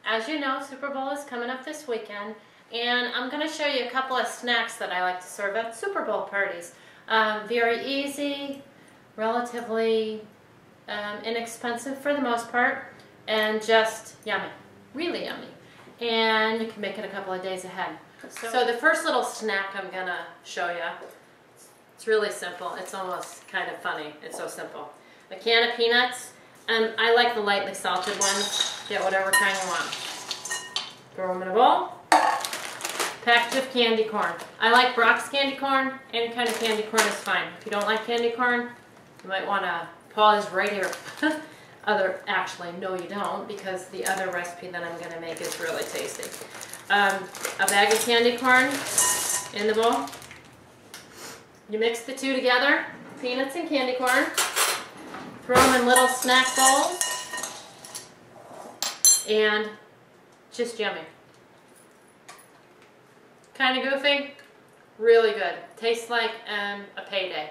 As you know, Super Bowl is coming up this weekend, and I'm going to show you a couple of snacks that I like to serve at Super Bowl parties. Very easy, relatively inexpensive for the most part, and just yummy, really yummy. And you can make it a couple of days ahead. So the first little snack I'm going to show you, it's really simple. It's almost kind of funny. It's so simple. A can of peanuts. I like the lightly salted ones. Get whatever kind you want. Throw them in a bowl. Package of candy corn. I like Brock's candy corn. Any kind of candy corn is fine. If you don't like candy corn, you might want to pause right here. Actually, no you don't, because the other recipe that I'm going to make is really tasty. A bag of candy corn in the bowl. You mix the two together, peanuts and candy corn. Throw them in little snack bowls, and just yummy. Kind of goofy, really good. Tastes like a payday.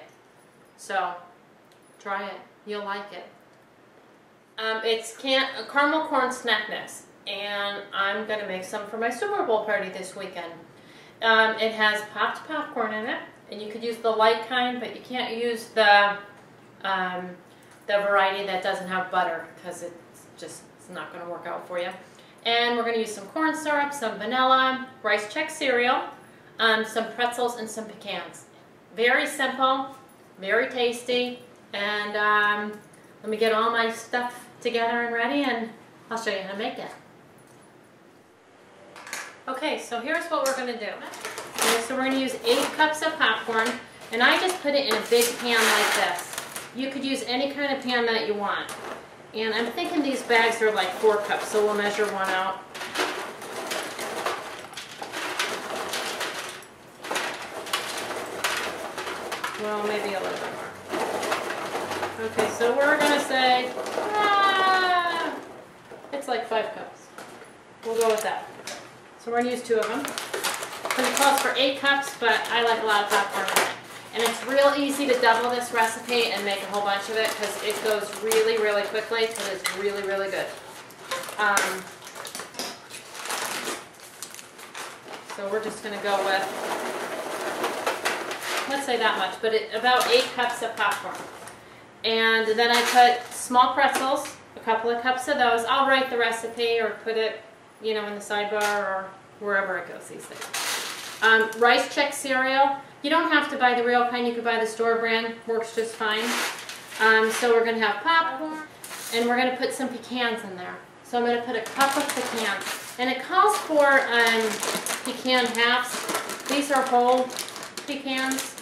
So try it, you'll like it. It's a caramel corn snack mix, and I'm going to make some for my Super Bowl party this weekend. It has popped popcorn in it, and you could use the light kind, but you can't use the variety that doesn't have butter, because it's not going to work out for you. And we're going to use some corn syrup, some vanilla, rice check cereal, some pretzels, and some pecans. Very simple, very tasty, and let me get all my stuff together and ready, and I'll show you how to make it. Okay, so here's what we're going to do. Okay, so we're going to use 8 cups of popcorn, and I just put it in a big pan like this. You could use any kind of pan that you want. And I'm thinking these bags are like 4 cups, so we'll measure one out. Well, maybe a little bit more. Okay, so we're going to say, it's like 5 cups. We'll go with that. So we're going to use 2 of them. Because it calls for 8 cups, but I like a lot of popcorn in it. And it's real easy to double this recipe and make a whole bunch of it, because it goes really, really quickly, because it's really, really good. So we're just going to go with, let's say that much, but about 8 cups of popcorn. And then I put small pretzels, a couple of cups of those. I'll write the recipe or put it, in the sidebar or wherever it goes these days. Rice check cereal. You don't have to buy the real kind, you could buy the store brand, works just fine. So we're going to have popcorn, and we're going to put some pecans in there. So I'm going to put a cup of pecans. And it calls for pecan halves. These are whole pecans,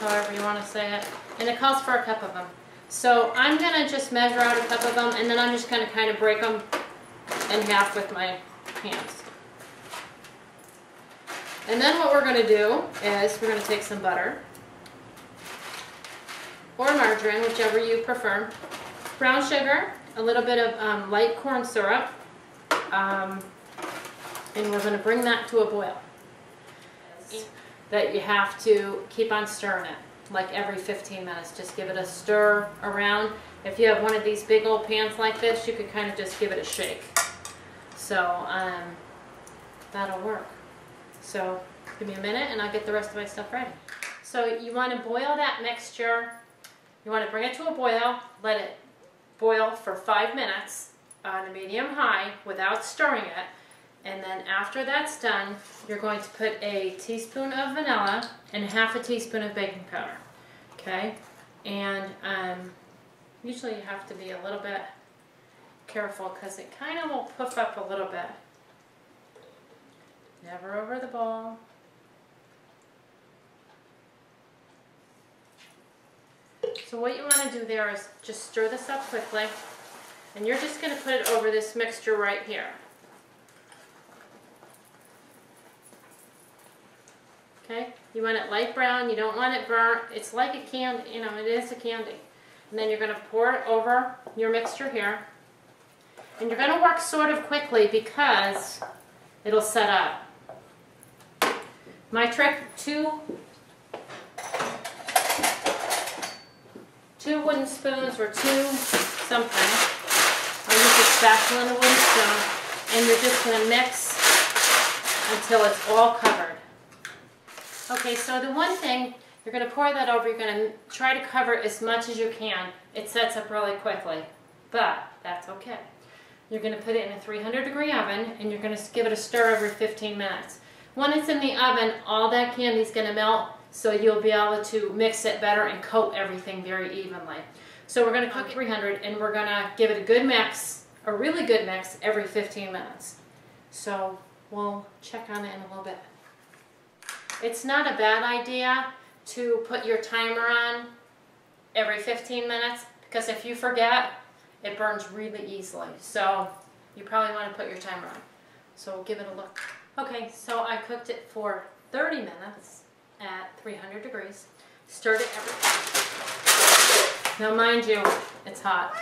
however you want to say it. And it calls for a cup of them. So I'm going to just measure out a cup of them, and then I'm just going to kind of break them in half with my hands. And then what we're going to do is we're going to take some butter, or margarine, whichever you prefer, brown sugar, a little bit of light corn syrup, and we're going to bring that to a boil. That you have to keep on stirring it, like every 15 minutes. Just give it a stir around. If you have one of these big old pans like this, you could kind of just give it a shake. So that'll work. So give me a minute and I'll get the rest of my stuff ready. So you want to boil that mixture. You want to bring it to a boil, let it boil for 5 minutes on a medium-high without stirring it. And then after that's done, you're going to put a teaspoon of vanilla and half a teaspoon of baking powder. Okay? And usually you have to be a little bit careful, because it kind of will puff up a little bit. Never over the bowl. So what you want to do there is just stir this up quickly, and you're just going to put it over this mixture right here. Okay? You want it light brown, you don't want it burnt. It's like a candy, it is a candy. And then you're going to pour it over your mixture here. And you're going to work sort of quickly, because it'll set up. My trick, two wooden spoons or 2 something. I'm just a spatula and a wooden spoon, and you're just going to mix until it's all covered. Okay, so the one thing, you're going to pour that over, you're going to try to cover it as much as you can. It sets up really quickly, but that's okay. You're going to put it in a 300-degree oven, and you're going to give it a stir every 15 minutes. When it's in the oven, all that candy is going to melt, so you'll be able to mix it better and coat everything very evenly. So we're going to cook 300, and we're going to give it a good mix, a really good mix, every 15 minutes. So we'll check on it in a little bit. It's not a bad idea to put your timer on every 15 minutes, because if you forget, it burns really easily. So you probably want to put your timer on. So we'll give it a look. Okay, so I cooked it for 30 minutes at 300 degrees. Stirred it every time. Now mind you, it's hot.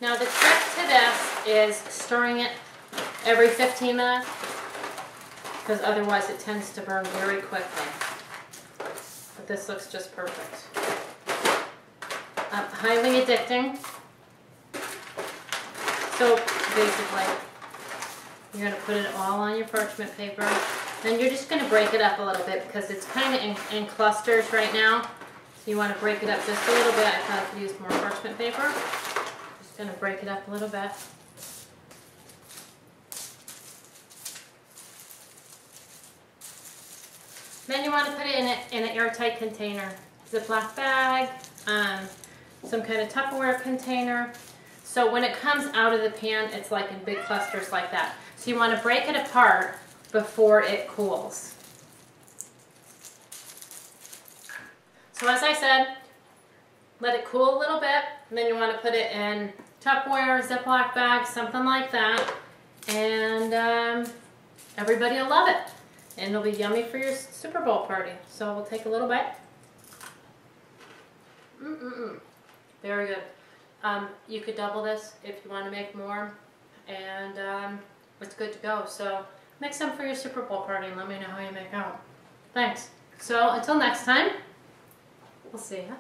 Now the trick to this is stirring it every 15 minutes, because otherwise it tends to burn very quickly. But this looks just perfect. Highly addicting. So basically, you're going to put it all on your parchment paper. Then you're just going to break it up a little bit because it's kind of in clusters right now. So you want to break it up just a little bit. I thought I could use more parchment paper. Just going to break it up a little bit. Then you want to put it in an airtight container. Ziploc bag, some kind of Tupperware container. So when it comes out of the pan, it's like in big clusters like that. So you want to break it apart before it cools. So as I said, let it cool a little bit, and then you want to put it in Tupperware, Ziploc bag, something like that, and everybody will love it. And it'll be yummy for your Super Bowl party. So we'll take a little bite. Very good. You could double this if you want to make more, and it's good to go. So make some for your Super Bowl party and let me know how you make out. Thanks. So until next time, we'll see ya.